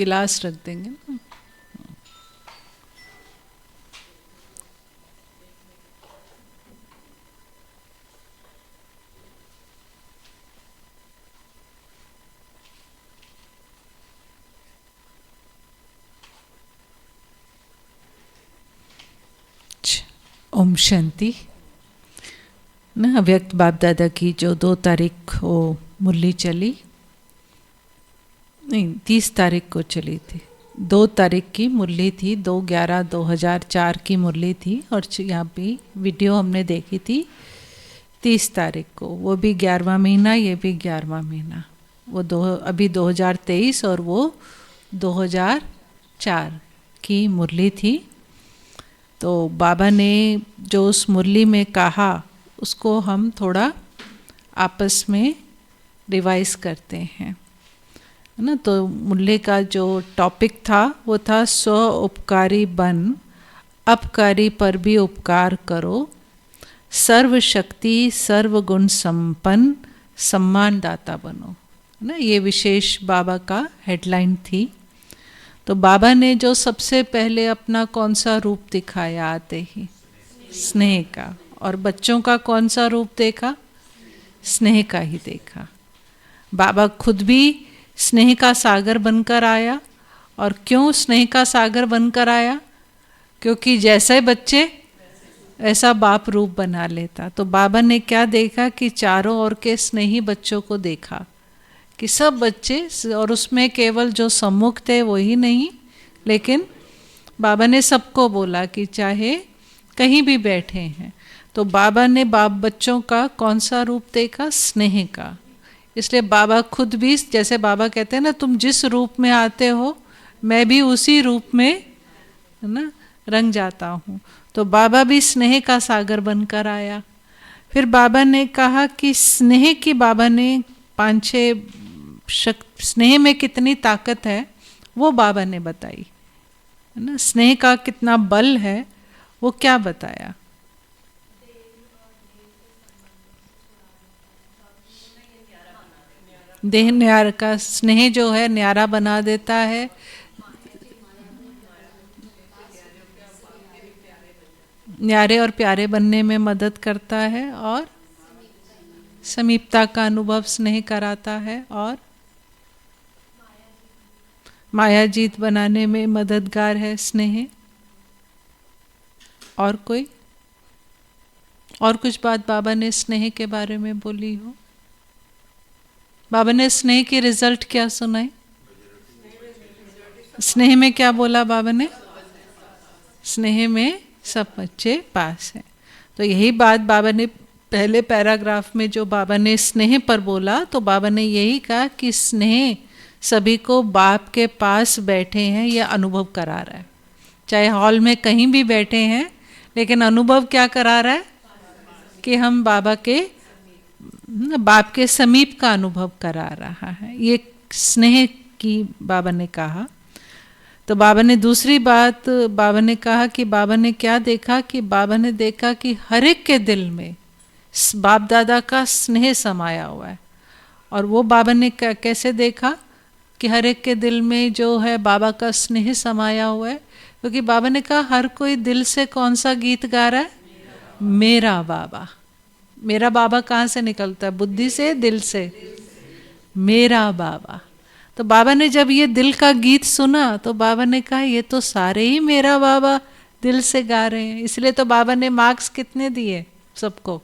गिलास रख देंगे ना। ओम शांति। ना अव्यक्त बाप दादा की जो 2 तारीख को मुरली चली, नहीं 30 तारीख को चली थी, 2 तारीख की मुरली थी, 2/11/2004 की मुरली थी। और यहाँ पे वीडियो हमने देखी थी 30 तारीख को, वो भी 11वां महीना, ये भी 11वां महीना। वो अभी 2023 और वो 2004 की मुरली थी। तो बाबा ने जो उस मुरली में कहा उसको हम थोड़ा आपस में रिवाइज करते हैं, है ना। तो मुरली का जो टॉपिक था वो था स्व उपकारी बन, अपकारी पर भी उपकार करो, सर्व शक्ति सर्व गुण संपन्न सम्मानदाता बनो, है ना। ये विशेष बाबा का हेडलाइन थी। तो बाबा ने जो सबसे पहले अपना कौन सा रूप दिखाया आते ही, स्नेह का। और बच्चों का कौन सा रूप देखा, स्नेह का ही देखा। बाबा खुद भी स्नेह का सागर बनकर आया। और क्यों स्नेह का सागर बनकर आया, क्योंकि जैसे बच्चे ऐसा बाप रूप बना लेता। तो बाबा ने क्या देखा कि चारों ओर के स्नेही बच्चों को देखा कि सब बच्चे, और उसमें केवल जो सम्मुख थे वो ही नहीं, लेकिन बाबा ने सबको बोला कि चाहे कहीं भी बैठे हैं। तो बाबा ने बच्चों का कौन सा रूप देखा, स्नेह का। इसलिए बाबा खुद भी, जैसे बाबा कहते हैं ना, तुम जिस रूप में आते हो मैं भी उसी रूप में, है ना, रंग जाता हूँ। तो बाबा भी स्नेह का सागर बनकर आया। फिर बाबा ने कहा कि स्नेह की, बाबा ने 5-6 स्नेह में कितनी ताकत है वो बाबा ने बताई, है ना। स्नेह का कितना बल है वो क्या बताया। देह न्यारा का स्नेह जो है न्यारा बना देता है। न्यारे और प्यारे बनने में मदद करता है, और समीपता का अनुभव स्नेह कराता है, और माया जीत बनाने में मददगार है स्नेह। और कोई और कुछ बात बाबा ने स्नेह के बारे में बोली हो। बाबा ने स्नेह की रिजल्ट क्या सुनाई, स्नेह में क्या बोला बाबा ने, स्नेह में सब बच्चे पास हैं। तो यही बात बाबा ने पहले पैराग्राफ में जो बाबा ने स्नेह पर बोला, तो बाबा ने यही कहा कि स्नेह सभी को बाप के पास बैठे हैं यह अनुभव करा रहा है। चाहे हॉल में कहीं भी बैठे हैं, लेकिन अनुभव क्या करा रहा है कि हम बाबा के, बाप के समीप का अनुभव करा रहा है। ये स्नेह की बाबा ने कहा। तो बाबा ने दूसरी बात बाबा ने कहा कि बाबा ने क्या देखा, कि बाबा ने देखा कि हर एक के दिल में बाप दादा का स्नेह समाया हुआ है। और वो बाबा ने कैसे देखा कि हर एक के दिल में जो है बाबा का स्नेह समाया हुआ है, क्योंकि बाबा ने कहा हर कोई दिल से कौन सा गीत गा रहा है, मेरा बाबा। मेरा बाबा कहाँ से निकलता है, बुद्धि से, दिल से, मेरा बाबा। तो बाबा ने जब ये दिल का गीत सुना तो बाबा ने कहा ये तो सारे ही मेरा बाबा दिल से गा रहे हैं। इसलिए तो बाबा ने मार्क्स कितने दिए सबको,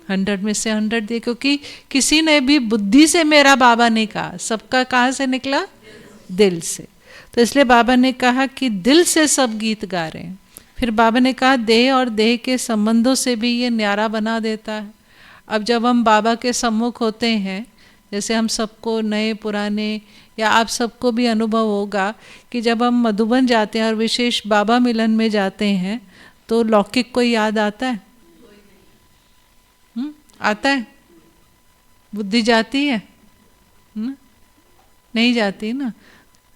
100 में से 100 दिए, क्योंकि किसी ने भी बुद्धि से मेरा बाबा नहीं कहा, सबका कहाँ से निकला, दिल से। तो इसलिए बाबा ने कहा कि दिल से सब गीत गा रहे हैं। फिर बाबा ने कहा देह और देह के संबंधों से भी ये न्यारा बना देता है। अब जब हम बाबा के सम्मुख होते हैं, जैसे हम सबको नए पुराने, या आप सबको भी अनुभव होगा कि जब हम मधुबन जाते हैं और विशेष बाबा मिलन में जाते हैं तो लौकिक कोई याद आता है, आता है, बुद्धि जाती है ना? नहीं जाती ना।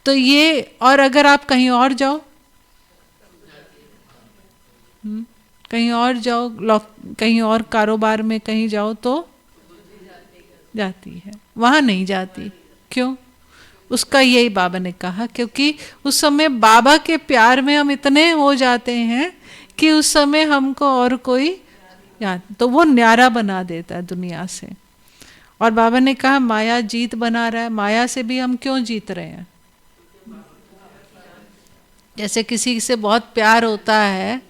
तो ये, और अगर आप कहीं और जाओ, कहीं और जाओ, कहीं और कारोबार में कहीं जाओ तो जाती है, वहाँ नहीं जाती। क्यों? उसका यही बाबा ने कहा, क्योंकि उस समय बाबा के प्यार में हम इतने हो जाते हैं कि उस समय हमको और कोई याद, तो वो न्यारा बना देता है दुनिया से। और बाबा ने कहा माया जीत बना रहा है, माया से भी हम क्यों जीत रहे हैं? जैसे किसी से बहुत प्यार होता है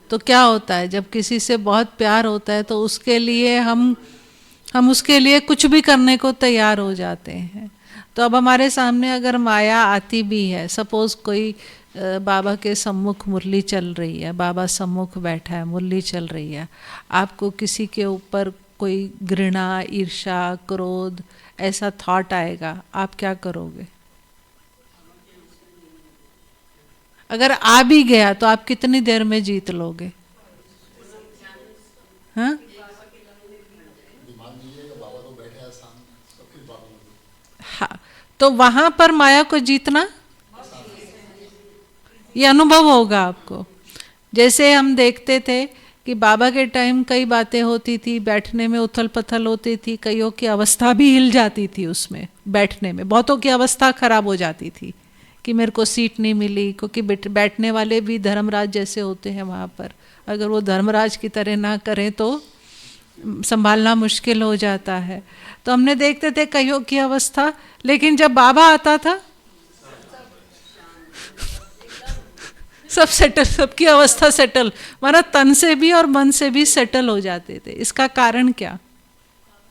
तो क्या होता है, जब किसी से बहुत प्यार होता है तो उसके लिए हम उसके लिए कुछ भी करने को तैयार हो जाते हैं। तो अब हमारे सामने अगर माया आती भी है, सपोज कोई बाबा के सम्मुख मुरली चल रही है, बाबा सम्मुख बैठा है, मुरली चल रही है, आपको किसी के ऊपर कोई घृणा, ईर्ष्या, क्रोध ऐसा थॉट आएगा, आप क्या करोगे? अगर आ भी गया तो आप कितनी देर में जीत लोगे? हाँ, हाँ, तो वहां पर माया को जीतना ये अनुभव होगा आपको। जैसे हम देखते थे कि बाबा के टाइम कई बातें होती थी, बैठने में उथल पथल होती थी, कईयों की अवस्था भी हिल जाती थी उसमें बैठने में, बहुतों की अवस्था खराब हो जाती थी कि मेरे को सीट नहीं मिली, क्योंकि बैठने वाले भी धर्मराज जैसे होते हैं वहाँ पर, अगर वो धर्मराज की तरह ना करें तो संभालना मुश्किल हो जाता है। तो हमने देखते थे कईयों की अवस्था, लेकिन जब बाबा आता था सब सेटल, सबकी अवस्था सेटल, माना तन से भी और मन से भी सेटल हो जाते थे। इसका कारण क्या?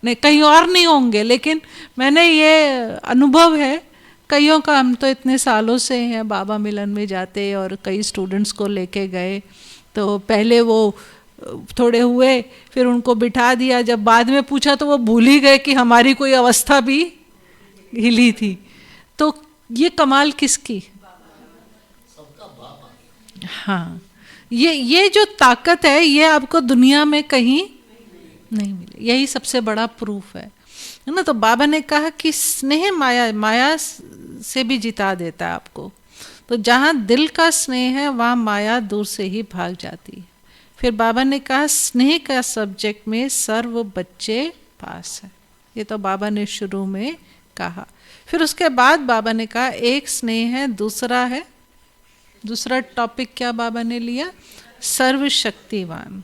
नहीं, कहीं और नहीं होंगे, लेकिन मैंने ये अनुभव है कईयों का। हम तो इतने सालों से हैं बाबा मिलन में जाते, और कई स्टूडेंट्स को लेके गए, तो पहले वो थोड़े हुए, फिर उनको बिठा दिया, जब बाद में पूछा तो वो भूल ही गए कि हमारी कोई अवस्था भी हिली थी। तो ये कमाल किसकी? हाँ, ये जो ताकत है ये आपको दुनिया में कहीं नहीं मिले, यही सबसे बड़ा प्रूफ है ना। तो बाबा ने कहा कि स्नेह माया से भी जिता देता है आपको। तो जहाँ दिल का स्नेह है वहाँ माया दूर से ही भाग जाती है। फिर बाबा ने कहा स्नेह का सब्जेक्ट में सर्व बच्चे पास है, ये तो बाबा ने शुरू में कहा। फिर उसके बाद बाबा ने कहा एक स्नेह है, दूसरा है, दूसरा टॉपिक क्या बाबा ने लिया? सर्वशक्तिवान।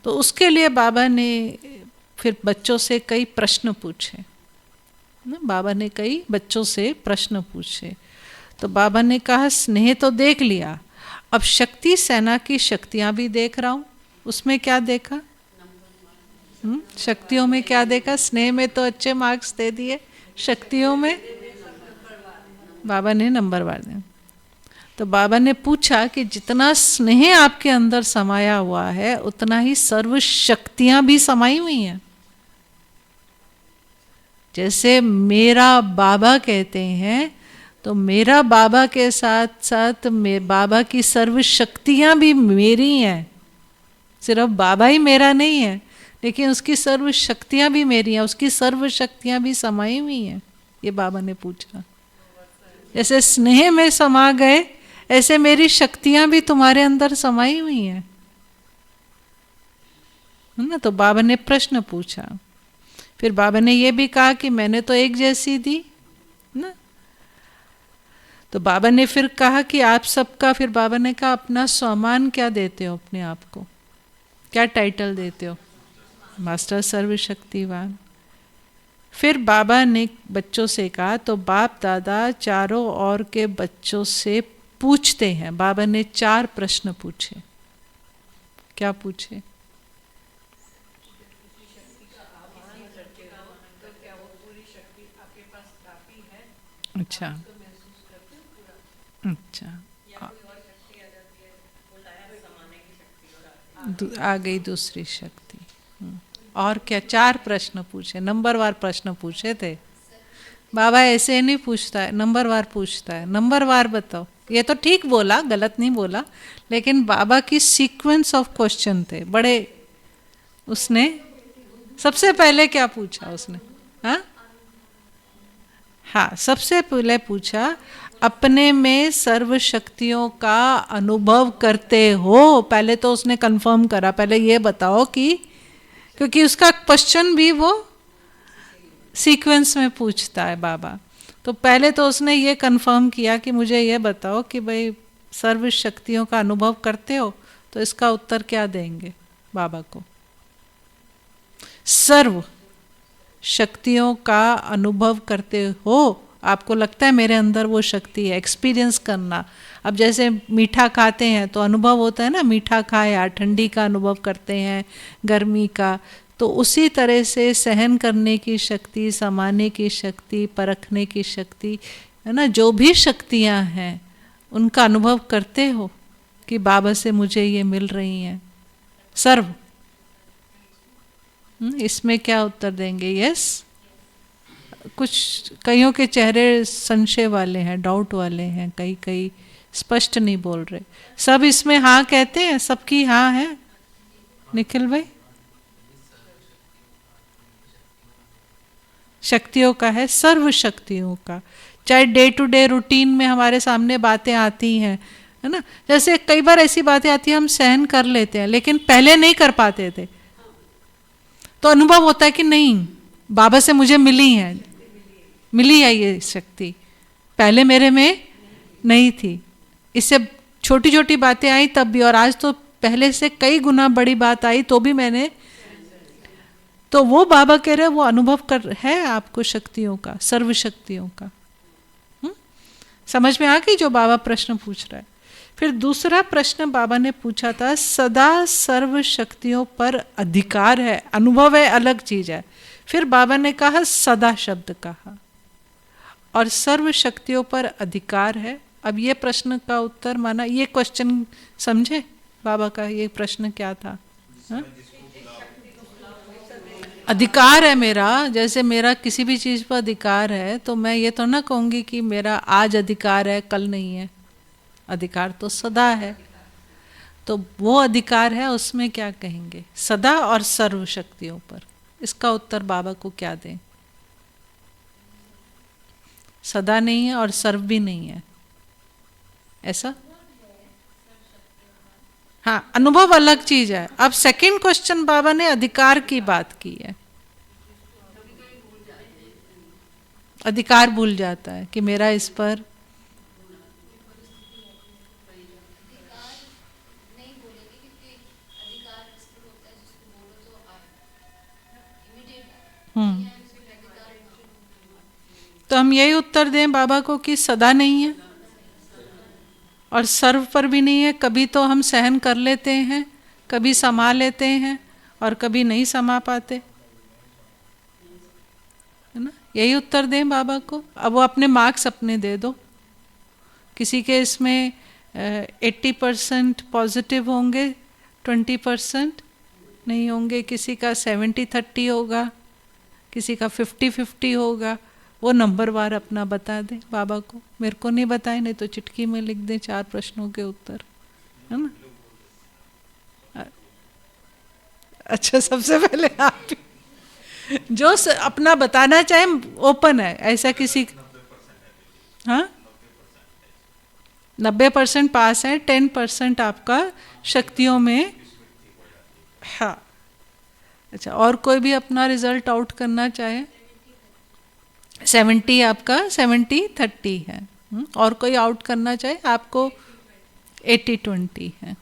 तो उसके लिए बाबा ने फिर बच्चों से कई प्रश्न पूछे ना, बाबा ने कई बच्चों से प्रश्न पूछे। तो बाबा ने कहा स्नेह तो देख लिया, अब शक्ति सेना की शक्तियां भी देख रहा हूं। उसमें क्या देखा? शक्तियों में क्या देखा? स्नेह में तो अच्छे मार्क्स दे दिए, शक्तियों में बाबा ने नंबरवार दिया। तो बाबा ने पूछा कि जितना स्नेह आपके अंदर समाया हुआ है उतना ही सर्व शक्तियां भी समाई हुई हैं। जैसे मेरा बाबा कहते हैं, तो मेरा बाबा के साथ साथ बाबा की सर्व शक्तियां भी मेरी हैं। सिर्फ बाबा ही मेरा नहीं है, लेकिन उसकी सर्व शक्तियां भी मेरी हैं, उसकी सर्व शक्तियां भी समाई हुई हैं। ये बाबा ने पूछा। जैसे स्नेह में समा गए, ऐसे मेरी शक्तियां भी तुम्हारे अंदर समाई हुई हैं ना। तो बाबा ने प्रश्न पूछा। फिर बाबा ने ये भी कहा कि मैंने तो एक जैसी दी ना। तो बाबा ने फिर कहा कि आप सबका, फिर बाबा ने कहा अपना सम्मान क्या देते हो अपने आप को, क्या टाइटल देते हो? मास्टर सर्वशक्तिवान। फिर बाबा ने बच्चों से कहा, तो बाप दादा चारों ओर के बच्चों से पूछते हैं। बाबा ने 4 प्रश्न पूछे। क्या पूछे? अच्छा अच्छा, आ गई दूसरी शक्ति। और क्या? 4 प्रश्न पूछे, नंबरवार प्रश्न पूछे थे। बाबा ऐसे नहीं पूछता है, नंबरवार पूछता है। नंबरवार बताओ। ये तो ठीक बोला, गलत नहीं बोला, लेकिन बाबा की सीक्वेंस ऑफ क्वेश्चन थे बड़े। उसने सबसे पहले क्या पूछा उसने? हाँ, सबसे पहले पूछा अपने में सर्व शक्तियों का अनुभव करते हो? पहले तो उसने कंफर्म करा, पहले ये बताओ कि, क्योंकि उसका क्वेश्चन भी वो सीक्वेंस में पूछता है बाबा। तो पहले तो उसने ये कंफर्म किया कि मुझे ये बताओ कि भाई सर्व शक्तियों का अनुभव करते हो, तो इसका उत्तर क्या देंगे बाबा को? सर्व शक्तियों का अनुभव करते हो, आपको लगता है मेरे अंदर वो शक्ति है, एक्सपीरियंस करना। अब जैसे मीठा खाते हैं तो अनुभव होता है ना, मीठा खाया, ठंडी का अनुभव करते हैं, गर्मी का, तो उसी तरह से सहन करने की शक्ति, समाने की शक्ति, परखने की शक्ति है ना, जो भी शक्तियां हैं उनका अनुभव करते हो कि बाबा से मुझे ये मिल रही हैं सर्व। इसमें क्या उत्तर देंगे? यस। कुछ कईयों के चेहरे संशय वाले हैं, डाउट वाले हैं, कई कई स्पष्ट नहीं बोल रहे। सब इसमें हाँ कहते हैं? सबकी हाँ है? निखिल भाई? शक्तियों का है, सर्व शक्तियों का। चाहे डे टू डे रूटीन में हमारे सामने बातें आती हैं, है ना, जैसे कई बार ऐसी बातें आती हैं हम सहन कर लेते हैं, लेकिन पहले नहीं कर पाते थे, तो अनुभव होता है कि नहीं, बाबा से मुझे मिली है ये शक्ति, पहले मेरे में नहीं थी। इससे छोटी छोटी बातें आई तब भी, और आज तो पहले से कई गुना बड़ी बात आई तो भी मैंने, तो वो बाबा कह रहे वो अनुभव कर है आपको शक्तियों का, सर्व शक्तियों का। समझ में आ गई जो बाबा प्रश्न पूछ रहा है? फिर दूसरा प्रश्न बाबा ने पूछा था, सदा सर्व शक्तियों पर अधिकार है, अनुभव है अलग चीज है। फिर बाबा ने कहा सदा शब्द कहा, और सर्व शक्तियों पर अधिकार है। अब ये प्रश्न का उत्तर माना, ये क्वेश्चन समझे बाबा का ये प्रश्न क्या था? हा? अधिकार है मेरा, जैसे मेरा किसी भी चीज पर अधिकार है, तो मैं ये तो ना कहूंगी कि मेरा आज अधिकार है कल नहीं है, अधिकार तो सदा है। तो वो अधिकार है, उसमें क्या कहेंगे? सदा और सर्व शक्तियों पर। इसका उत्तर बाबा को क्या दें? सदा नहीं है और सर्व भी नहीं है, ऐसा? हाँ, अनुभव अलग चीज है। अब सेकंड क्वेश्चन बाबा ने अधिकार की बात की है। अधिकार भूल जाता है कि मेरा इस पर तो हम यही उत्तर दें बाबा को कि सदा नहीं है और सर्व पर भी नहीं है। कभी तो हम सहन कर लेते हैं, कभी समा लेते हैं और कभी नहीं समा पाते, है ना? यही उत्तर दें बाबा को। अब वो अपने मार्क्स अपने दे दो। किसी के इसमें 80% पॉजिटिव होंगे, 20% नहीं होंगे, किसी का 70-30 होगा, किसी का 50-50 होगा। वो नंबर वार अपना बता दे बाबा को, मेरे को नहीं बताए, नहीं तो चिटकी में लिख दे 4 प्रश्नों के उत्तर, है ना? अच्छा, सबसे पहले आप जो अपना बताना चाहे ओपन है, ऐसा किसी, हाँ 90% पास है, 10% आपका शक्तियों में। हाँ, अच्छा, और कोई भी अपना रिजल्ट आउट करना चाहे? 70 आपका 70-30 है। और कोई आउट करना चाहे? आपको 80-20 है।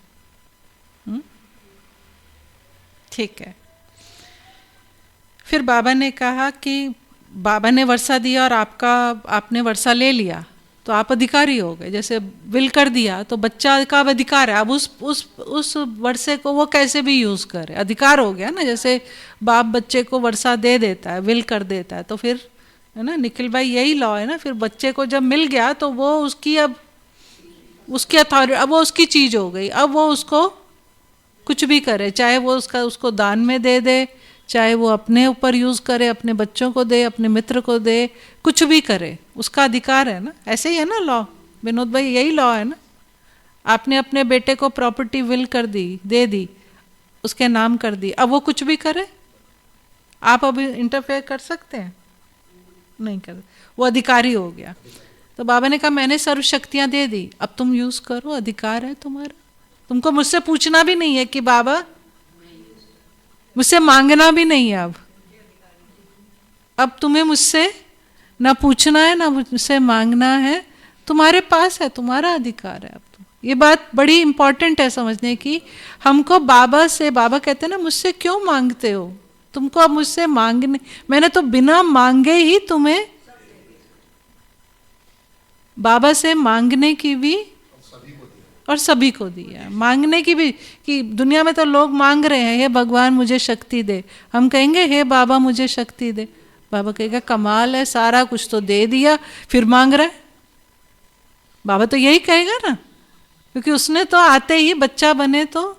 ठीक है। फिर बाबा ने कहा कि बाबा ने वर्षा दिया और आपने वर्षा ले लिया तो आप अधिकारी हो गए। जैसे विल कर दिया तो बच्चा का अधिकार है, अब उस वर्षे को वो कैसे भी यूज करे, अधिकार हो गया ना। जैसे बाप बच्चे को वर्षा दे देता है, विल कर देता है, तो फिर, है ना निखिल भाई, यही लॉ है ना। फिर बच्चे को जब मिल गया तो वो उसकी, अब उसकी अथॉरिटी, अब वो उसकी चीज हो गई। अब वो उसको कुछ भी करे, चाहे वो उसको दान में दे दे, चाहे वो अपने ऊपर यूज करे, अपने बच्चों को दे, अपने मित्र को दे, कुछ भी करे, उसका अधिकार है ना। ऐसे ही है ना लॉ, विनोद भाई, यही लॉ है ना। आपने अपने बेटे को प्रॉपर्टी विल कर दी, दे दी, उसके नाम कर दी, अब वो कुछ भी करे, आप अभी इंटरफेयर कर सकते हैं? नहीं कर, वो अधिकारी हो गया। तो बाबा ने कहा मैंने सर्व शक्तियां दे दी, अब तुम यूज करो, अधिकार है तुम्हारा। तुमको मुझसे पूछना भी नहीं है कि बाबा, मुझसे मांगना भी नहीं है। अब तुम्हें मुझसे ना पूछना है ना मुझसे मांगना है, तुम्हारे पास है, तुम्हारा अधिकार है। अब तो ये बात बड़ी इंपॉर्टेंट है समझने की। हमको बाबा से, बाबा कहते हैं ना मुझसे क्यों मांगते हो, तुमको अब मुझसे मांगने, मैंने तो बिना मांगे ही तुम्हें, बाबा से मांगने की भी और सभी को दिया, मांगने की भी। कि दुनिया में तो लोग मांग रहे हैं, हे भगवान मुझे शक्ति दे, हम कहेंगे हे बाबा मुझे शक्ति दे, बाबा कहेगा कमाल है, सारा कुछ तो दे दिया फिर मांग रहा है। बाबा तो यही कहेगा ना, क्योंकि उसने तो आते ही बच्चा बने, तो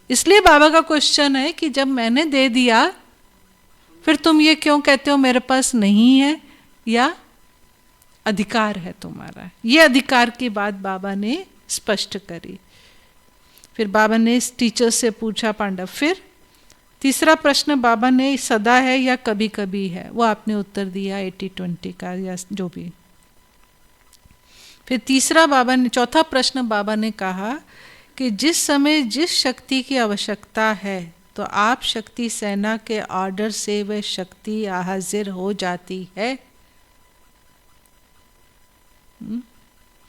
इसलिए बाबा का क्वेश्चन है कि जब मैंने दे दिया फिर तुम ये क्यों कहते हो मेरे पास नहीं है या अधिकार है तुम्हारा। ये अधिकार की बात बाबा ने स्पष्ट करी। फिर बाबा ने इस टीचर से पूछा पांडव, फिर तीसरा प्रश्न बाबा ने सदा है या कभी कभी है, वो आपने उत्तर दिया 80-20 का या जो भी। फिर तीसरा बाबा ने, चौथा प्रश्न बाबा ने कहा कि जिस समय जिस शक्ति की आवश्यकता है तो आप शक्ति सेना के ऑर्डर से वह शक्ति हाजिर हो जाती है।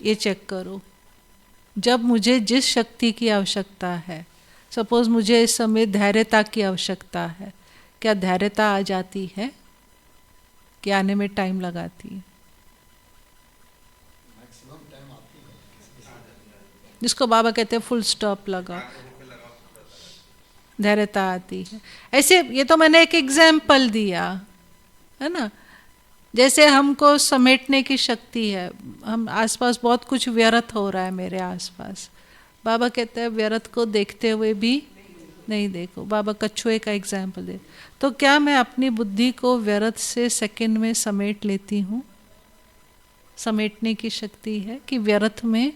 ये चेक करो, जब मुझे जिस शक्ति की आवश्यकता है, सपोज मुझे इस समय धैर्यता की आवश्यकता है, क्या धैर्यता आ जाती है कि आने में टाइम लगाती है? जिसको बाबा कहते हैं फुल स्टॉप लगा, धैर्यता आती है। ऐसे ये तो मैंने एक एग्जाम्पल दिया है ना, जैसे हमको समेटने की शक्ति है, हम आसपास बहुत कुछ व्यर्थ हो रहा है मेरे आसपास, बाबा कहते हैं व्यर्थ को देखते हुए भी नहीं देखो। बाबा कछुए का एग्जाम्पल दे, तो क्या मैं अपनी बुद्धि को व्यर्थ से सेकंड में समेट लेती हूँ? समेटने की शक्ति है कि व्यर्थ में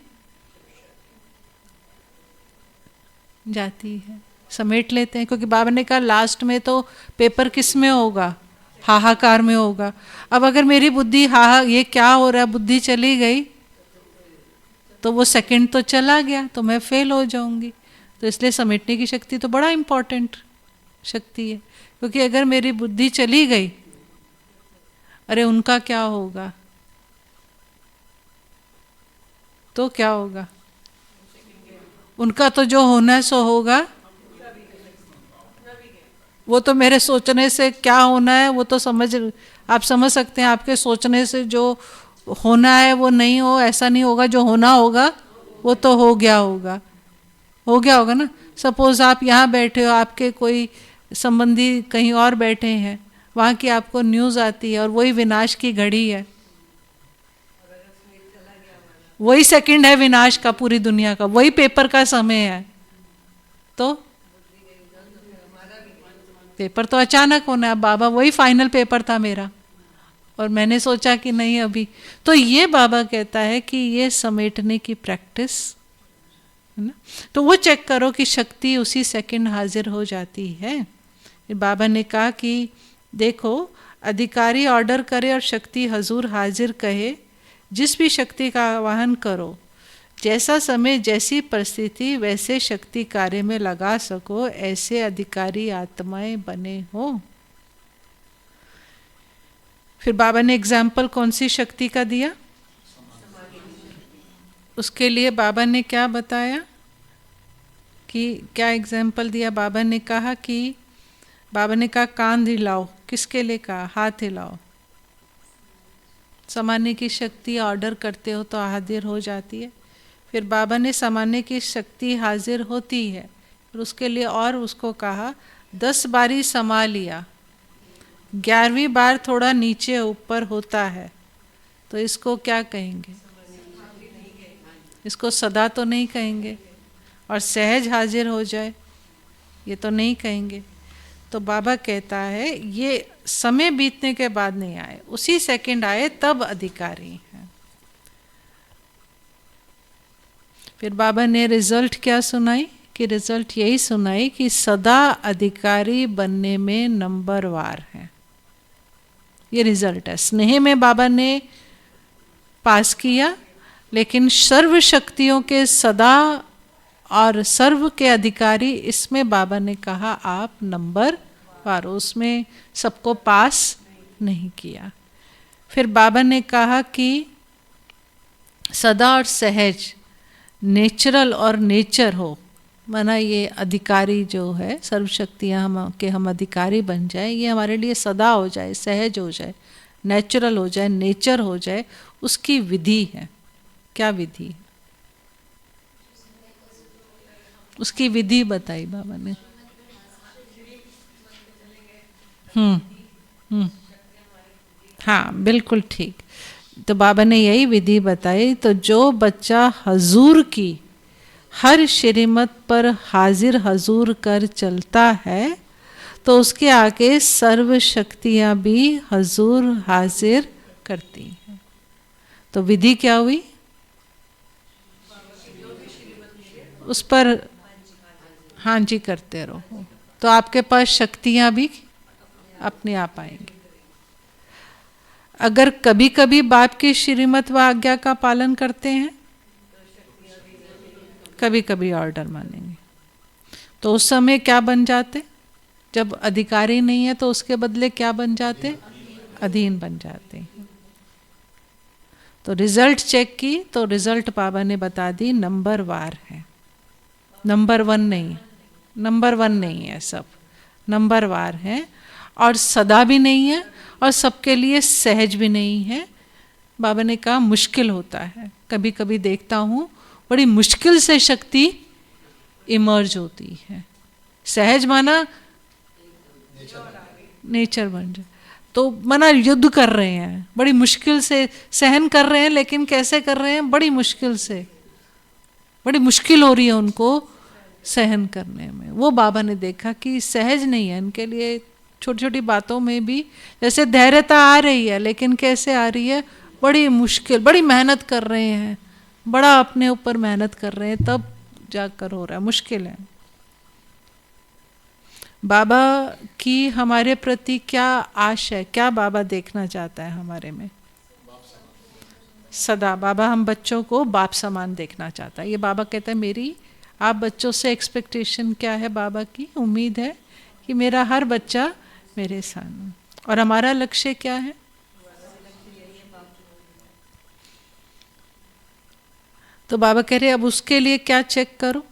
जाती है, समेट लेते हैं। क्योंकि बाबा ने कहा लास्ट में तो पेपर किस में होगा? हाहाकार में होगा। अब अगर मेरी बुद्धि ये क्या हो रहा है, बुद्धि चली गई तो वो सेकंड तो चला गया, तो मैं फेल हो जाऊंगी। तो इसलिए समेटने की शक्ति तो बड़ा इम्पोर्टेंट शक्ति है। क्योंकि अगर मेरी बुद्धि चली गई, अरे उनका क्या होगा, तो क्या होगा? उनका तो जो होना है सो होगा, वो तो मेरे सोचने से क्या होना है वो तो आप समझ सकते हैं। आपके सोचने से जो होना है वो नहीं हो, ऐसा नहीं होगा। जो होना होगा वो तो हो गया होगा ना। सपोज आप यहाँ बैठे हो, आपके कोई संबंधी कहीं और बैठे हैं, वहाँ की आपको न्यूज़ आती है और वही विनाश की घड़ी है, वही सेकंड है विनाश का पूरी दुनिया का, वही पेपर का समय है। तो पेपर तो अचानक होना है। बाबा वही फाइनल पेपर था मेरा और मैंने सोचा कि नहीं अभी, तो ये बाबा कहता है कि ये समेटने की प्रैक्टिस है ना। तो वो चेक करो कि शक्ति उसी सेकंड हाजिर हो जाती है। फिर बाबा ने कहा कि देखो, अधिकारी ऑर्डर करे और शक्ति हजूर हाजिर कहे, जिस भी शक्ति का आवाहन करो, जैसा समय जैसी परिस्थिति वैसे शक्ति कार्य में लगा सको, ऐसे अधिकारी आत्माएं बने हो। फिर बाबा ने एग्जाम्पल कौन सी शक्ति का दिया? उसके लिए बाबा ने क्या बताया कि क्या एग्जाम्पल दिया? बाबा ने कहा कान हिलाओ। किसके लिए कहा? हाथ हिलाओ। समाने की शक्ति ऑर्डर करते हो तो हाजिर हो जाती है। फिर बाबा ने समाने की शक्ति हाजिर होती है, फिर उसके लिए और उसको कहा 10 बारी समा लिया, 11वीं बार थोड़ा नीचे ऊपर होता है, तो इसको क्या कहेंगे? इसको सदा तो नहीं कहेंगे। और सहज हाजिर हो जाए, ये तो नहीं कहेंगे। तो बाबा कहता है ये समय बीतने के बाद नहीं आए, उसी सेकंड आए तब अधिकारी हैं। फिर बाबा ने रिजल्ट क्या सुनाई? कि रिजल्ट यही सुनाई कि सदा अधिकारी बनने में नंबरवार है। ये रिजल्ट है। स्नेह में बाबा ने पास किया, लेकिन सर्व शक्तियों के सदा और सर्व के अधिकारी, इसमें बाबा ने कहा आप नंबर वार, उसमें सबको पास नहीं किया। फिर बाबा ने कहा कि सदा और सहज, नेचुरल और नेचर हो, माना ये अधिकारी जो है, सर्वशक्तियाँ हम अधिकारी बन जाए, ये हमारे लिए सदा हो जाए, सहज हो जाए, नेचुरल हो जाए, नेचर हो जाए, उसकी विधि है। क्या विधि है? उसकी विधि बताई बाबा ने। हाँ बिल्कुल ठीक। तो बाबा ने यही विधि बताई। तो जो बच्चा हजूर की हर श्रीमत पर हाजिर हजूर कर चलता है, तो उसके आगे सर्व शक्तियाँ भी हजूर हाजिर करती हैं। तो विधि क्या हुई? उस पर हाँ जी करते रहो, तो आपके पास शक्तियाँ भी अपने आप आएंगी। अगर कभी कभी बाप की श्रीमत व आज्ञा का पालन करते हैं, कभी कभी ऑर्डर मानेंगे, तो उस समय क्या बन जाते? जब अधिकारी नहीं है तो उसके बदले क्या बन जाते? अधीन बन जाते हैं। तो रिजल्ट चेक की, तो रिजल्ट बाबा ने बता दी नंबर वार है, नंबर वन नहीं, नंबर वन नहीं है, सब नंबर वार है। और सदा भी नहीं है और सबके लिए सहज भी नहीं है। बाबा ने कहा मुश्किल होता है, कभी कभी देखता हूँ बड़ी मुश्किल से शक्ति इमर्ज होती है। सहज माना नेचर बन जाए, तो माना युद्ध कर रहे हैं, बड़ी मुश्किल से सहन कर रहे हैं, लेकिन कैसे कर रहे हैं? बड़ी मुश्किल से, बड़ी मुश्किल हो रही है उनको सहन करने में। वो बाबा ने देखा कि सहज नहीं है इनके लिए, छोटी छोटी बातों में भी जैसे धैर्यता आ रही है, लेकिन कैसे आ रही है? बड़ी मुश्किल, बड़ी मेहनत कर रहे हैं, बड़ा अपने ऊपर मेहनत कर रहे हैं, तब जाकर हो रहा है, मुश्किल है। बाबा की हमारे प्रति क्या आश है? क्या बाबा देखना चाहता है हमारे में? सदा बाबा हम बच्चों को बाप समान देखना चाहता है। ये बाबा कहता है मेरी आप बच्चों से एक्सपेक्टेशन क्या है? बाबा की उम्मीद है कि मेरा हर बच्चा मेरे सामने। और हमारा लक्ष्य क्या है? तो बाबा कह रहे अब उसके लिए क्या चेक करो,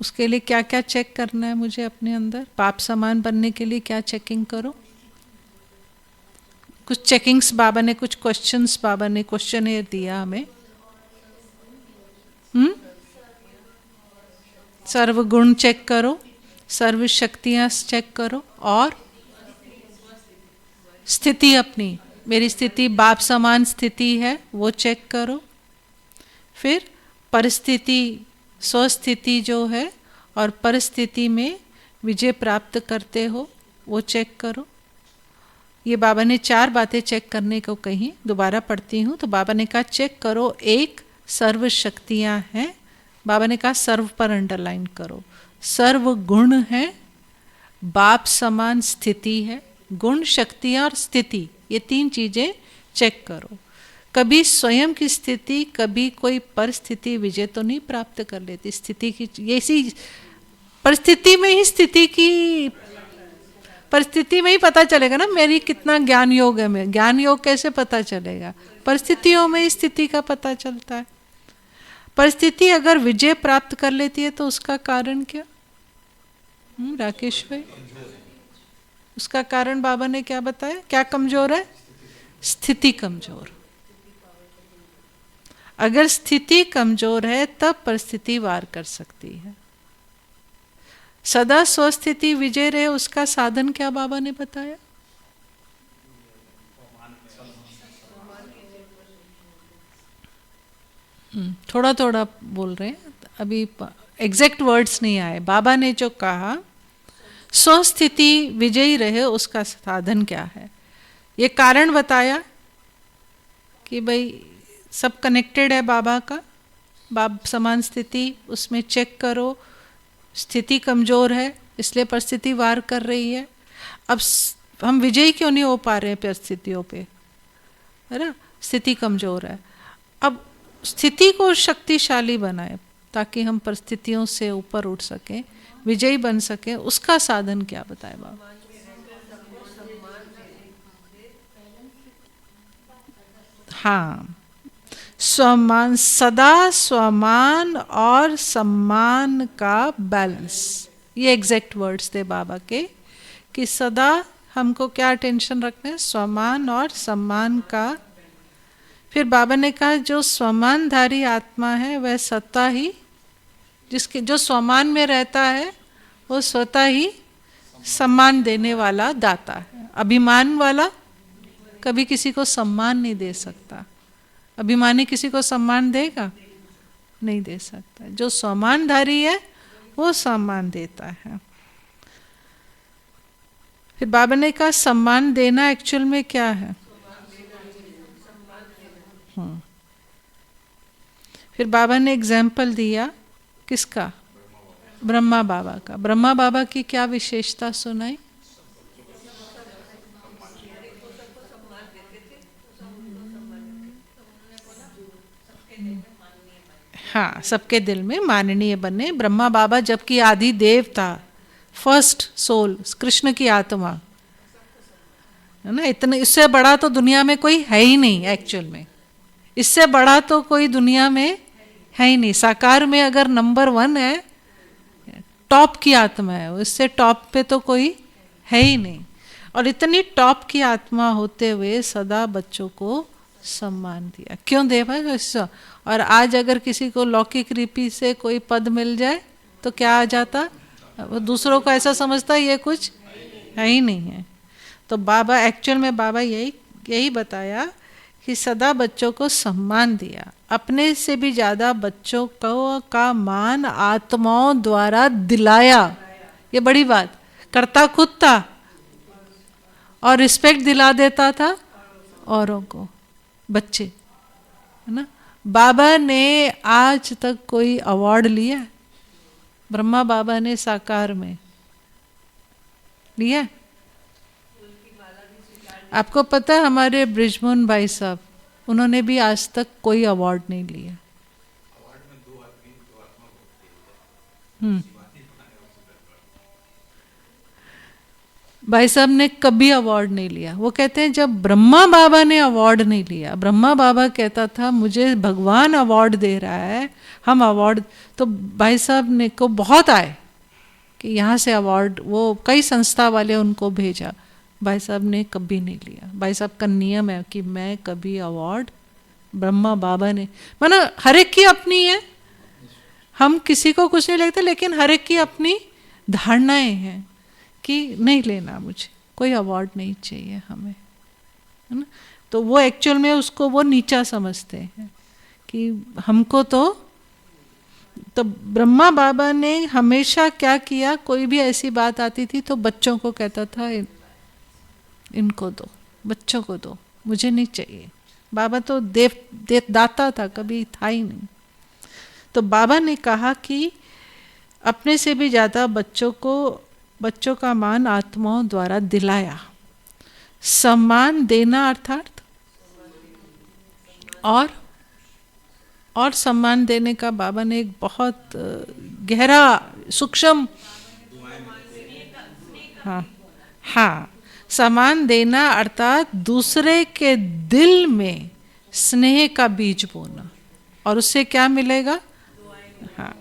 उसके लिए क्या क्या चेक करना है मुझे अपने अंदर? बाप समान बनने के लिए क्या चेकिंग करो? कुछ चेकिंग्स बाबा ने, कुछ क्वेश्चंस बाबा ने क्वेश्चनेयर दिया हमें। सर्व गुण चेक करो, सर्व शक्तियाँ चेक करो, और स्थिति अपनी, मेरी स्थिति बाप समान स्थिति है वो चेक करो। फिर परिस्थिति, स्वस्थिति जो है और परिस्थिति में विजय प्राप्त करते हो वो चेक करो। ये बाबा ने 4 बातें चेक करने को कही, दोबारा पढ़ती हूँ। तो बाबा ने कहा चेक करो, एक सर्व शक्तियाँ हैं, बाबा ने कहा सर्व पर अंडरलाइन करो, सर्व गुण है, बाप समान स्थिति है, गुण, शक्तियाँ और स्थिति, ये 3 चीज़ें चेक करो। कभी स्वयं की स्थिति, कभी कोई परिस्थिति विजय तो नहीं प्राप्त कर लेती। स्थिति की ऐसी परिस्थिति में ही, स्थिति की परिस्थिति में ही पता चलेगा ना मेरी कितना ज्ञान योग है। मैं ज्ञान योग कैसे पता चलेगा? परिस्थितियों में स्थिति का पता चलता है। परिस्थिति अगर विजय प्राप्त कर लेती है तो उसका कारण क्या? राकेश भाई, उसका कारण बाबा ने क्या बताया? क्या कमजोर है? स्थिति कमजोर। अगर स्थिति कमजोर है तब परिस्थिति वार कर सकती है। सदा स्वस्थिति विजय रहे, उसका साधन क्या बाबा ने बताया? थोड़ा थोड़ा बोल रहे हैं, अभी एग्जैक्ट वर्ड्स नहीं आए। बाबा ने जो कहा स्वस्थिति विजयी रहे उसका साधन क्या है, ये कारण बताया कि भाई सब कनेक्टेड है बाबा का, बाप समान स्थिति, उसमें चेक करो, स्थिति कमज़ोर है इसलिए परिस्थिति वार कर रही है। अब हम विजयी क्यों नहीं हो पा रहे हैं परिस्थितियों पे, है ना? स्थिति कमज़ोर है। अब स्थिति को शक्तिशाली बनाए ताकि हम परिस्थितियों से ऊपर उठ सकें, विजयी बन सकें, उसका साधन क्या बताए बाबा? हाँ, स्वमान, सदा स्वमान और सम्मान का बैलेंस, ये एग्जैक्ट वर्ड्स थे बाबा के, कि सदा हमको क्या टेंशन रखना है, स्वमान और सम्मान का। फिर बाबा ने कहा जो स्वमानधारी आत्मा है वह स्वतः ही, जिसके जो स्वमान में रहता है वो स्वतः ही सम्मान देने वाला दाता है। अभिमान वाला कभी किसी को सम्मान नहीं दे सकता। अभिमानी किसी को सम्मान देगा? नहीं दे सकता। जो सम्मानधारी है वो सम्मान देता है। फिर बाबा ने कहा सम्मान देना एक्चुअल में क्या है? फिर बाबा ने एग्जाम्पल दिया किसका? ब्रह्मा बाबा का। ब्रह्मा बाबा की क्या विशेषता सुनाई? हाँ, सबके दिल में माननीय बने। ब्रह्मा बाबा जबकि आदि देव था, फर्स्ट सोल, कृष्ण की आत्मा है ना, इतने, इससे बड़ा तो दुनिया में कोई है ही नहीं एक्चुअल में। इससे बड़ा तो कोई दुनिया में है ही नहीं। साकार में अगर नंबर 1 है, टॉप की आत्मा है, इससे टॉप पे तो कोई है ही नहीं। और इतनी टॉप की आत्मा होते हुए सदा बच्चों को सम्मान दिया। क्यों दे भाई वैसा? और आज अगर किसी को लौकिक रीति से कोई पद मिल जाए तो क्या आ जाता? वो दूसरों को ऐसा समझता है ये कुछ है ही नहीं है। तो बाबा एक्चुअल में बाबा यही बताया कि सदा बच्चों को सम्मान दिया। अपने से भी ज़्यादा बच्चों को का मान आत्माओं द्वारा दिलाया। ये बड़ी बात। करता खुद था और रिस्पेक्ट दिला देता था औरों को, बच्चे, है ना। बाबा ने आज तक कोई अवार्ड लिया? ब्रह्मा बाबा ने साकार में लिया? आपको पता है हमारे ब्रिजमोहन भाई साहब, उन्होंने भी आज तक कोई अवार्ड नहीं लिया। भाई साहब ने कभी अवार्ड नहीं लिया। वो कहते हैं जब ब्रह्मा बाबा ने अवार्ड नहीं लिया, ब्रह्मा बाबा कहता था मुझे भगवान अवार्ड दे रहा है, हम अवार्ड, तो भाई साहब ने को बहुत आए कि यहाँ से अवार्ड, वो कई संस्था वाले उनको भेजा, भाई साहब ने कभी नहीं लिया। भाई साहब का नियम है कि मैं कभी अवार्ड, ब्रह्मा बाबा ने, मानो हर एक की अपनी है, हम किसी को कुछ नहीं लगता, लेकिन हर एक की अपनी धारणाएं हैं कि नहीं लेना, मुझे कोई अवार्ड नहीं चाहिए हमें, है ना। तो वो एक्चुअल में उसको वो नीचा समझते हैं कि हमको तो ब्रह्मा बाबा ने हमेशा क्या किया, कोई भी ऐसी बात आती थी तो बच्चों को कहता था इनको दो, बच्चों को दो, मुझे नहीं चाहिए। बाबा तो दाता था, कभी था ही नहीं। तो बाबा ने कहा कि अपने से भी ज़्यादा बच्चों का मान आत्माओं द्वारा दिलाया। सम्मान देना अर्थात और सम्मान देने का बाबा ने एक बहुत गहरा सूक्ष्म, हाँ, सम्मान देना अर्थात दूसरे के दिल में स्नेह का बीज बोना, और उससे क्या मिलेगा? हाँ,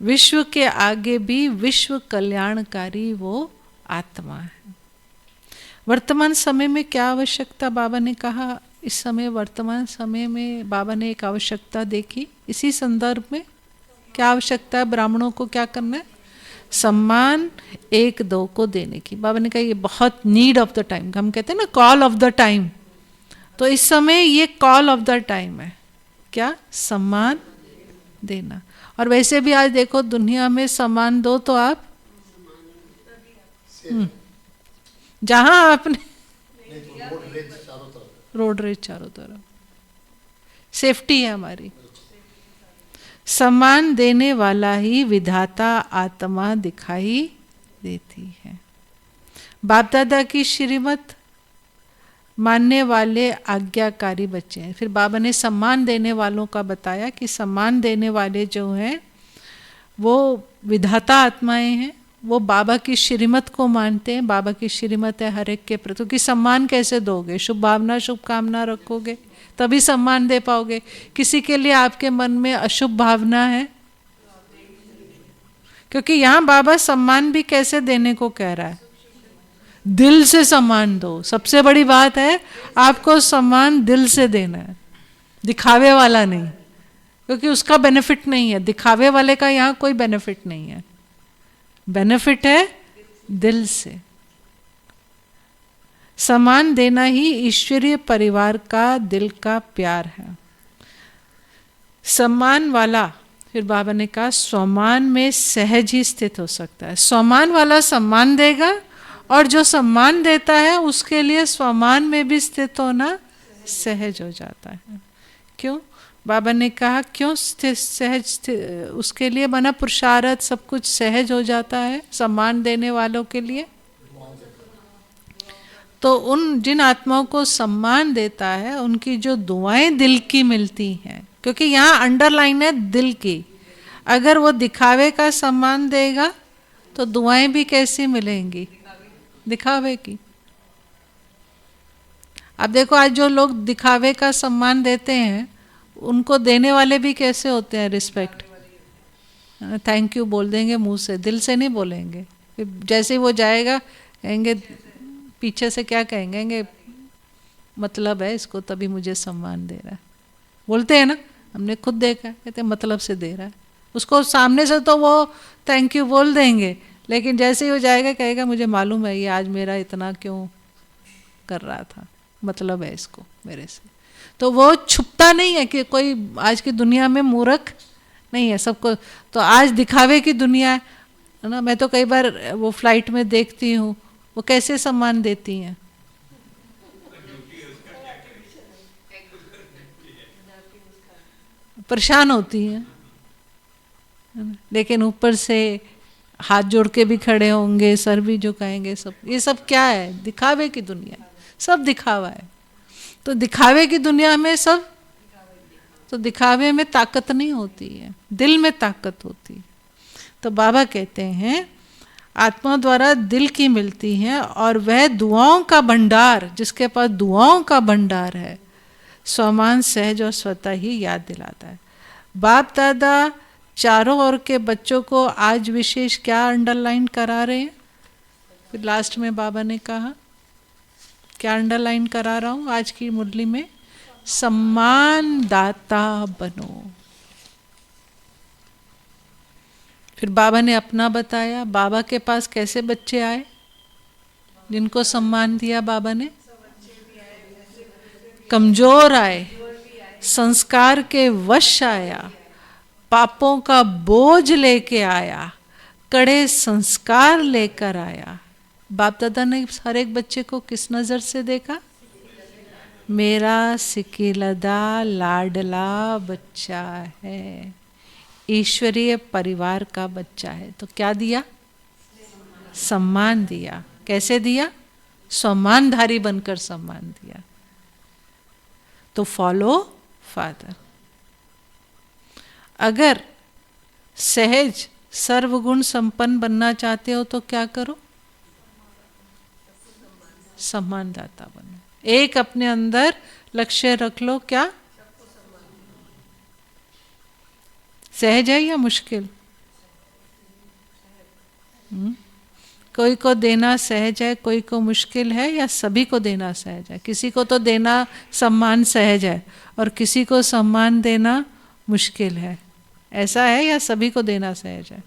विश्व के आगे भी विश्व कल्याणकारी वो आत्मा है। वर्तमान समय में क्या आवश्यकता, बाबा ने कहा इस समय, वर्तमान समय में बाबा ने एक आवश्यकता देखी इसी संदर्भ में। क्या आवश्यकता है? ब्राह्मणों को क्या करना है? सम्मान 1-2 को देने की। बाबा ने कहा ये बहुत नीड ऑफ द टाइम, हम कहते हैं ना कॉल ऑफ द टाइम, तो इस समय ये कॉल ऑफ द टाइम है। क्या? सम्मान देना। और वैसे भी आज देखो दुनिया में सम्मान दो तो आप जहां आपने रोड रेज चारों तरफ, सेफ्टी है हमारी। सम्मान देने वाला ही विधाता आत्मा दिखाई देती है। बाप दादा की श्रीमत मानने वाले आज्ञाकारी बच्चे हैं। फिर बाबा ने सम्मान देने वालों का बताया कि सम्मान देने वाले जो हैं वो विधाता आत्माएं हैं, वो बाबा की श्रीमत को मानते हैं। बाबा की श्रीमत है हर एक के प्रति, क्योंकि सम्मान कैसे दोगे? शुभ भावना शुभ कामना रखोगे तभी सम्मान दे पाओगे। किसी के लिए आपके मन में अशुभ भावना है, क्योंकि यहाँ बाबा सम्मान भी कैसे देने को कह रहा है, दिल से सम्मान दो। सबसे बड़ी बात है आपको सम्मान दिल से देना है, दिखावे वाला नहीं, क्योंकि उसका बेनिफिट नहीं है। दिखावे वाले का यहाँ कोई बेनिफिट नहीं है, बेनिफिट है दिल से। सम्मान देना ही ईश्वरीय परिवार का दिल का प्यार है। सम्मान वाला, फिर बाबा ने कहा, स्वमान में सहज ही स्थित हो सकता है। स्वमान वाला सम्मान देगा, और जो सम्मान देता है उसके लिए स्वमान में भी स्थित होना सहज हो जाता है। क्यों? बाबा ने कहा क्यों सहज उसके लिए बना, पुरुषार्थ सब कुछ सहज हो जाता है सम्मान देने वालों के लिए। तो उन जिन आत्माओं को सम्मान देता है उनकी जो दुआएं दिल की मिलती हैं, क्योंकि यहाँ अंडरलाइन है दिल की। अगर वो दिखावे का सम्मान देगा तो दुआएं भी कैसी मिलेंगी? दिखावे की। अब देखो आज जो लोग दिखावे का सम्मान देते हैं उनको देने वाले भी कैसे होते हैं? रिस्पेक्ट, थैंक यू बोल देंगे मुंह से, दिल से नहीं बोलेंगे। जैसे ही वो जाएगा कहेंगे, पीछे से क्या कहेंगे, मतलब है इसको तभी मुझे सम्मान दे रहा है। बोलते हैं ना, हमने खुद देखा, कहते हैं मतलब से दे रहा है। उसको सामने से तो वो थैंक यू बोल देंगे, लेकिन जैसे ही वो जाएगा कहेगा मुझे मालूम है ये आज मेरा इतना क्यों कर रहा था, मतलब है इसको मेरे से। तो वो छुपता नहीं है कि कोई आज की दुनिया में मूर्ख नहीं है सबको। तो आज दिखावे की दुनिया है ना। मैं तो कई बार वो फ्लाइट में देखती हूँ वो कैसे सम्मान देती हैं, परेशान होती हैं, लेकिन ऊपर से हाथ जोड़ के भी खड़े होंगे, सर भी झुकाएंगे। सब ये सब क्या है? दिखावे की दुनिया, सब दिखावा है। तो दिखावे की दुनिया में सब, तो दिखावे में ताकत नहीं होती है, दिल में ताकत होती है। तो बाबा कहते हैं आत्मा द्वारा दिल की मिलती हैं, और वह दुआओं का भंडार, जिसके पास दुआओं का भंडार है, स्वमान सहज और स्वतः ही याद दिलाता है। बाप दादा चारों ओर के बच्चों को आज विशेष क्या अंडरलाइन करा रहे हैं? फिर लास्ट में बाबा ने कहा क्या अंडरलाइन करा रहा हूं आज की मुरली में? सम्मान दाता बनो। फिर बाबा ने अपना बताया, बाबा के पास कैसे बच्चे आए जिनको सम्मान दिया बाबा ने? कमजोर आए, संस्कार के वश आया, पापों का बोझ लेके आया, कड़े संस्कार लेकर आया। बाप दादा ने हर एक बच्चे को किस नज़र से देखा? मेरा सिकिलदा लाडला बच्चा है, ईश्वरीय परिवार का बच्चा है। तो क्या दिया? सम्मान दिया। कैसे दिया? सम्मानधारी बनकर सम्मान दिया। तो फॉलो फादर। अगर सहज सर्वगुण संपन्न बनना चाहते हो तो क्या करो? सम्मानदाता बनो। एक अपने अंदर लक्ष्य रख लो, क्या? सहज है या मुश्किल? कोई को देना सहज है, कोई को मुश्किल है, या सभी को देना सहज है? किसी को तो देना सम्मान सहज है और किसी को सम्मान देना मुश्किल है। ऐसा है या सभी को देना सहज है?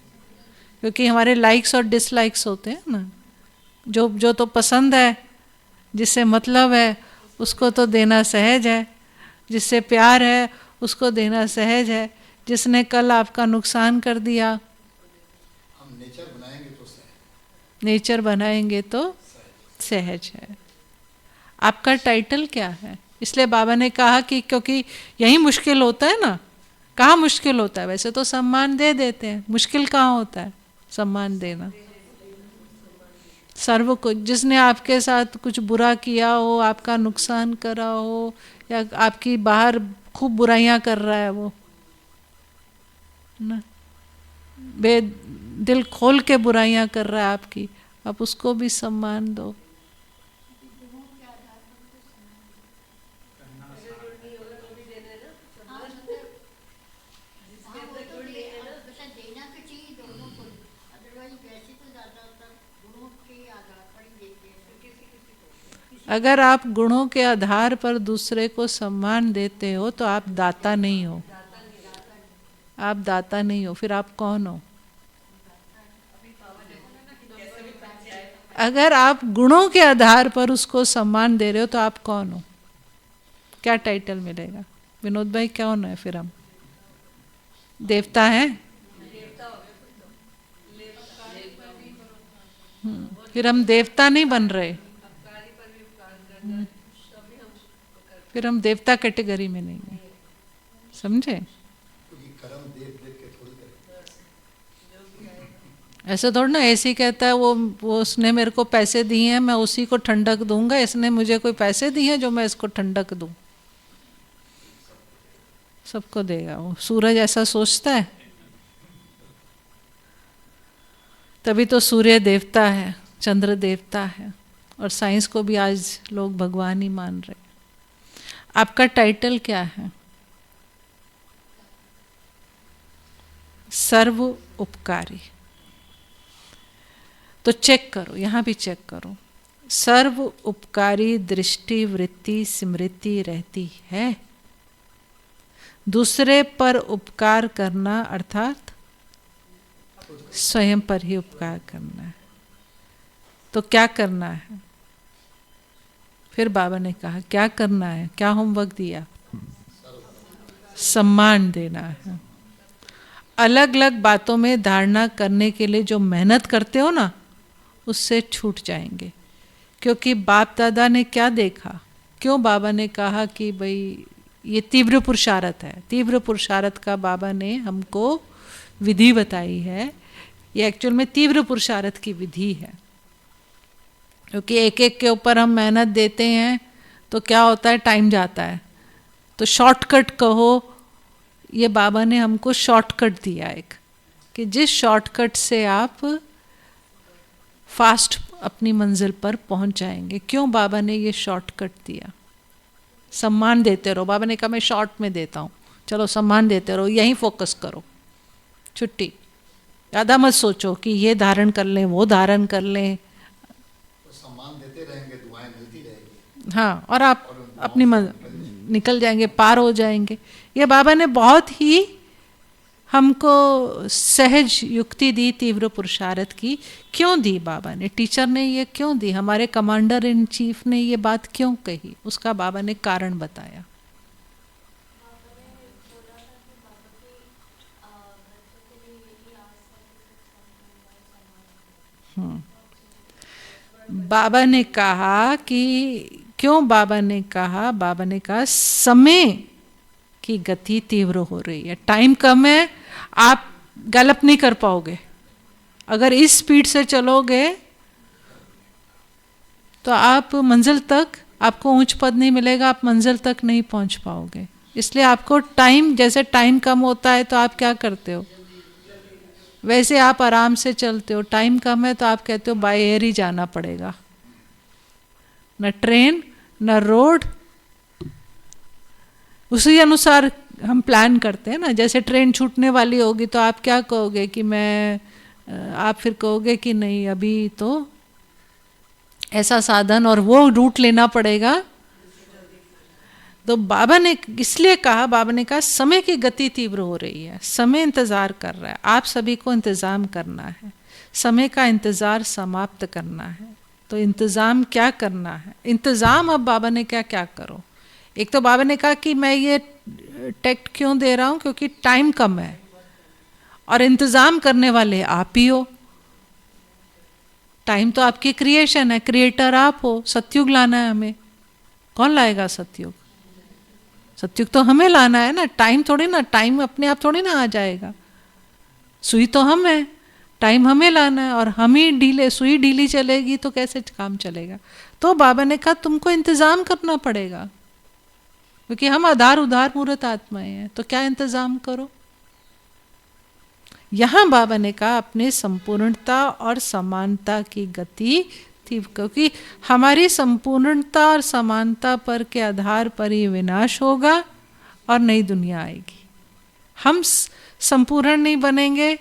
क्योंकि हमारे लाइक्स और डिसलाइक्स होते हैं ना। जो तो पसंद है, जिससे मतलब है, उसको तो देना सहज है। जिससे प्यार है उसको देना सहज है। जिसने कल आपका नुकसान कर दिया, हम नेचर बनाएंगे तो सहज, नेचर बनाएंगे तो सहज है। आपका टाइटल क्या है? इसलिए बाबा ने कहा कि क्योंकि यही मुश्किल होता है ना। कहाँ मुश्किल होता है? वैसे तो सम्मान दे देते हैं, मुश्किल कहाँ होता है सम्मान देना? सर्व को, जिसने आपके साथ कुछ बुरा किया हो, आपका नुकसान करा हो, या आपकी बाहर खूब बुराइयां कर रहा है वो ना, बे दिल खोल के बुराइयां कर रहा है आपकी, आप उसको भी सम्मान दो। अगर आप गुणों के आधार पर दूसरे को सम्मान देते हो तो आप दाता नहीं हो, आप दाता नहीं हो, फिर आप कौन हो? अगर आप गुणों के आधार पर उसको सम्मान दे रहे हो तो आप कौन हो? क्या टाइटल मिलेगा? विनोद भाई कौन है फिर? हम देवता हैं? फिर हम देवता नहीं बन रहे, फिर हम देवता कैटेगरी में नहीं है, समझे? क्योंकि कर्म देख देख के थोड़ी करें। ऐसे थोड़ा ना ऐसे ही कहता है वो उसने मेरे को पैसे दिए हैं, मैं उसी को ठंडक दूंगा, इसने मुझे कोई पैसे दिए हैं जो मैं इसको ठंडक दूं। सबको देगा वो। सूरज ऐसा सोचता है? तभी तो सूर्य देवता है, चंद्र देवता है, और साइंस को भी आज लोग भगवान ही मान रहे। आपका टाइटल क्या है? सर्व उपकारी। तो चेक करो, यहां भी चेक करो, सर्व उपकारी दृष्टि वृत्ति स्मृति रहती है। दूसरे पर उपकार करना अर्थात स्वयं पर ही उपकार करना है। तो क्या करना है? फिर बाबा ने कहा क्या करना है, क्या होमवर्क दिया? सम्मान देना है। अलग अलग बातों में धारणा करने के लिए जो मेहनत करते हो ना, उससे छूट जाएंगे। क्योंकि बाप दादा ने क्या देखा? क्यों बाबा ने कहा कि भाई ये तीव्र पुरुषार्थ है? तीव्र पुरुषार्थ का बाबा ने हमको विधि बताई है। ये एक्चुअल में तीव्र पुरुषार्थ की विधि है। क्योंकि एक एक के ऊपर हम मेहनत देते हैं तो क्या होता है, टाइम जाता है। तो शॉर्टकट कहो, ये बाबा ने हमको शॉर्टकट दिया एक, कि जिस शॉर्टकट से आप फास्ट अपनी मंजिल पर पहुंच जाएंगे। क्यों बाबा ने ये शॉर्टकट दिया? सम्मान देते रहो। बाबा ने कहा मैं शॉर्ट में देता हूँ, चलो सम्मान देते रहो, यहीं फोकस करो, छुट्टी। ज़्यादा मत सोचो कि ये धारण कर लें वो धारण कर लें। तो सम्मान देते रहेंगे, दुआएं मिलती रहेंगी। हाँ, और आप अपनी निकल जाएंगे, पार हो जाएंगे। ये बाबा ने बहुत ही हमको सहज युक्ति दी तीव्र पुरुषार्थ की। क्यों दी बाबा ने? टीचर ने ये क्यों दी? हमारे कमांडर इन चीफ ने ये बात क्यों कही? उसका बाबा ने कारण बताया। बाबा ने कहा कि क्यों? बाबा ने कहा समय की गति तीव्र हो रही है, टाइम कम है, आप गैलप नहीं कर पाओगे। अगर इस स्पीड से चलोगे तो आप मंजिल तक, आपको ऊंच पद नहीं मिलेगा, आप मंजिल तक नहीं पहुंच पाओगे। इसलिए आपको टाइम, जैसे टाइम कम होता है तो आप क्या करते हो, वैसे आप आराम से चलते हो। टाइम कम है तो आप कहते हो बाय एयर ही जाना पड़ेगा, न ट्रेन न रोड। उसी अनुसार हम प्लान करते हैं ना। जैसे ट्रेन छूटने वाली होगी तो आप क्या कहोगे कि आप फिर कहोगे कि नहीं अभी तो ऐसा साधन और वो रूट लेना पड़ेगा। तो बाबा ने इसलिए कहा, बाबा ने कहा समय की गति तीव्र हो रही है, समय इंतज़ार कर रहा है, आप सभी को इंतज़ाम करना है, समय का इंतज़ार समाप्त करना है। तो इंतज़ाम क्या करना है? इंतज़ाम अब बाबा ने क्या क्या करो। एक तो बाबा ने कहा कि मैं ये टेक्ट क्यों दे रहा हूँ, क्योंकि टाइम कम है और इंतज़ाम करने वाले आप ही हो। टाइम तो आपकी क्रिएशन है, क्रिएटर आप हो। सतयुग लाना है हमें, कौन लाएगा सतयुग? सतयुग तो हमें लाना है ना, टाइम थोड़ी ना, टाइम अपने आप थोड़ी ना आ जाएगा। सुई तो हम है, टाइम हमें लाना है, और हम ही ढीले, सुई ढीली चलेगी तो कैसे काम चलेगा। तो बाबा ने कहा तुमको इंतज़ाम करना पड़ेगा, क्योंकि हम आधार उधार मूर्त आत्माएं हैं। तो क्या इंतज़ाम करो? यहाँ बाबा ने कहा अपने संपूर्णता और समानता की गति थी, क्योंकि हमारी संपूर्णता और समानता पर के आधार पर ही विनाश होगा और नई दुनिया आएगी। हम संपूर्ण नहीं बनेंगे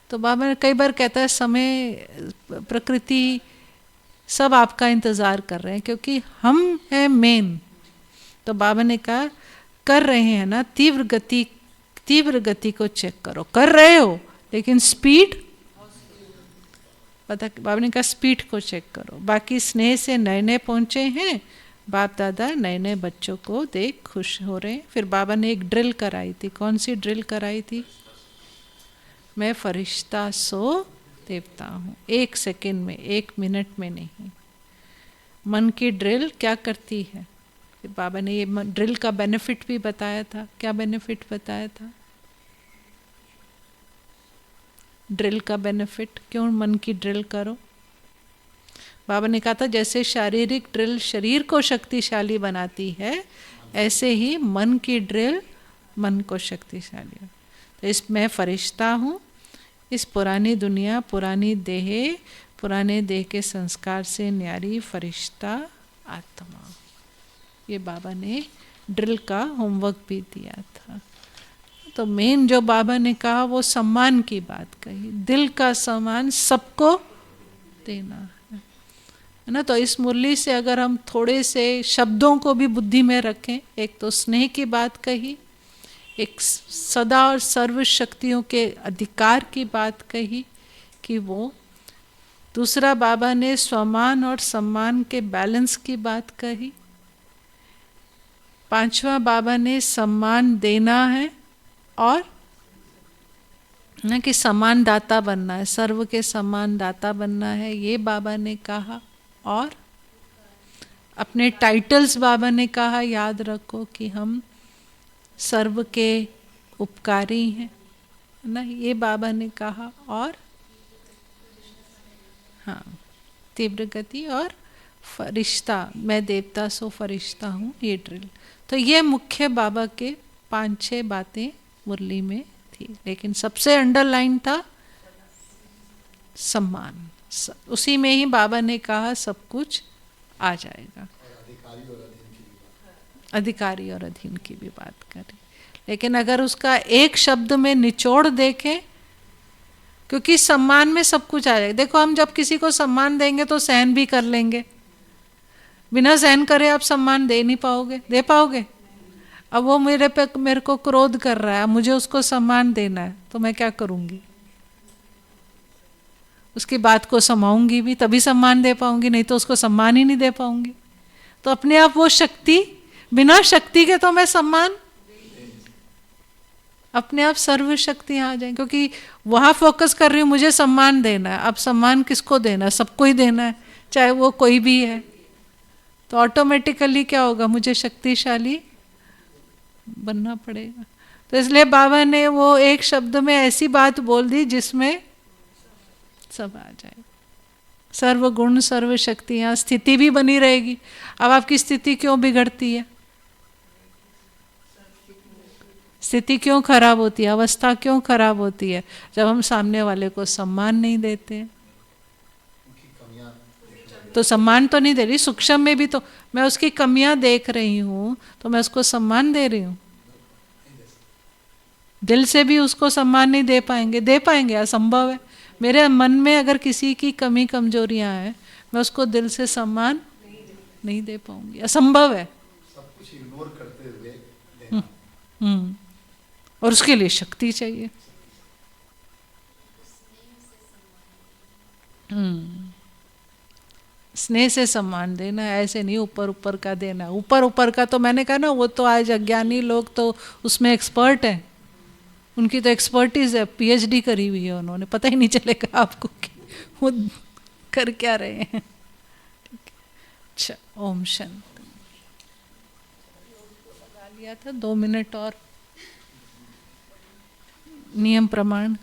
तो बाबा ने कई बार कहता है समय, प्रकृति सब आपका इंतज़ार कर रहे हैं, क्योंकि हम हैं मेन। तो बाबा ने कहा कर रहे हैं ना, तीव्र गति को चेक करो, कर रहे हो लेकिन स्पीड, पता, बाबा ने कहा स्पीड को चेक करो। बाकी स्नेह से नए नए पहुँचे हैं, बाप दादा नए नए बच्चों को देख खुश हो रहे हैं। फिर बाबा ने एक ड्रिल कराई थी। कौन सी ड्रिल कराई थी? मैं फरिश्ता सो देवता हूँ। 1 सेकेंड में, 1 मिनट में नहीं। मन की ड्रिल क्या करती है? फिर बाबा ने ये ड्रिल का बेनिफिट भी बताया था। क्या बेनिफिट बताया था? ड्रिल का बेनिफिट, क्यों मन की ड्रिल करो? बाबा ने कहा था जैसे शारीरिक ड्रिल शरीर को शक्तिशाली बनाती है, ऐसे ही मन की ड्रिल मन को शक्तिशाली। तो इस मैं फरिश्ता हूँ, इस पुरानी दुनिया, पुराने देह के संस्कार से न्यारी फरिश्ता आत्मा। ये बाबा ने ड्रिल का होमवर्क भी दिया था। तो मेन जो बाबा ने कहा वो सम्मान की बात कही, दिल का सम्मान सबको देना है ना। तो इस मुरली से अगर हम थोड़े से शब्दों को भी बुद्धि में रखें, एक तो स्नेह की बात कही, एक सदा और सर्व शक्तियों के अधिकार की बात कही कि वो, दूसरा बाबा ने स्वमान और सम्मान के बैलेंस की बात कही, पांचवा बाबा ने सम्मान देना है और ना कि सम्मान दाता बनना है, सर्व के सम्मान दाता बनना है, ये बाबा ने कहा। और अपने टाइटल्स बाबा ने कहा याद रखो कि हम सर्व के उपकारी हैं ना, ये बाबा ने कहा। और हाँ, तीव्र गति और फरिश्ता, मैं देवता सो फरिश्ता हूँ, ये ड्रिल। तो ये मुख्य बाबा के 5-6 बातें मुरली में थी, लेकिन सबसे अंडरलाइन था सम्मान। उसी में ही बाबा ने कहा सब कुछ आ जाएगा। अधिकारी और अधीन की भी बात करी, लेकिन अगर उसका एक शब्द में निचोड़ देखें, क्योंकि सम्मान में सब कुछ आ जाएगा। देखो हम जब किसी को सम्मान देंगे तो सहन भी कर लेंगे, बिना सहन करे आप सम्मान दे नहीं पाओगे, दे पाओगे? अब वो मेरे को क्रोध कर रहा है, मुझे उसको सम्मान देना है, तो मैं क्या करूँगी? उसकी बात को समाऊंगी भी, तभी सम्मान दे पाऊंगी, नहीं तो उसको सम्मान ही नहीं दे पाऊंगी। तो अपने आप वो शक्ति, बिना शक्ति के तो मैं सम्मान, अपने आप सर्व शक्ति आ जाए, क्योंकि वहाँ फोकस कर रही हूँ मुझे सम्मान देना है। अब सम्मान किसको देना है? सबको ही देना है, चाहे वो कोई भी है। तो ऑटोमेटिकली क्या होगा? मुझे शक्तिशाली बनना पड़ेगा। तो इसलिए बाबा ने वो एक शब्द में ऐसी बात बोल दी जिसमें सब आ जाए, सर्व गुण सर्व शक्तियाँ, स्थिति भी बनी रहेगी। अब आपकी स्थिति क्यों बिगड़ती है? स्थिति क्यों खराब होती है? अवस्था क्यों खराब होती है? जब हम सामने वाले को सम्मान नहीं देते हैं। तो सम्मान तो नहीं दे रही, सूक्ष्म में भी तो मैं उसकी कमियां देख रही हूँ, तो मैं उसको सम्मान दे रही हूँ। दिल से भी उसको सम्मान नहीं दे पाएंगे, दे पाएंगे? असंभव है। मेरे मन में अगर किसी की कमी कमजोरियां हैं, मैं उसको दिल से सम्मान नहीं दे पाऊंगी, असंभव है। सब कुछ इग्नोर करते हुए देना। और उसके लिए शक्ति चाहिए। स्नेह से सम्मान देना, ऐसे नहीं ऊपर ऊपर का देना। ऊपर ऊपर का तो मैंने कहा ना, वो तो आज अज्ञानी लोग तो उसमें एक्सपर्ट हैं, उनकी तो एक्सपर्टीज है, पीएचडी करी हुई है उन्होंने, पता ही नहीं चलेगा आपको कि वो कर क्या रहे हैं। अच्छा, ओम शांति। लगा लिया था 2 मिनट और। नियम प्रमाण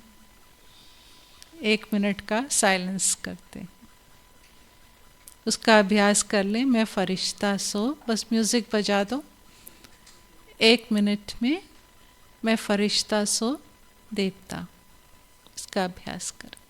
1 मिनट का साइलेंस करते हैं, उसका अभ्यास कर लें। मैं फरिश्ता सो, बस म्यूजिक बजा दो। 1 मिनट में मैं फरिश्ता सो देवता। इसका अभ्यास करें।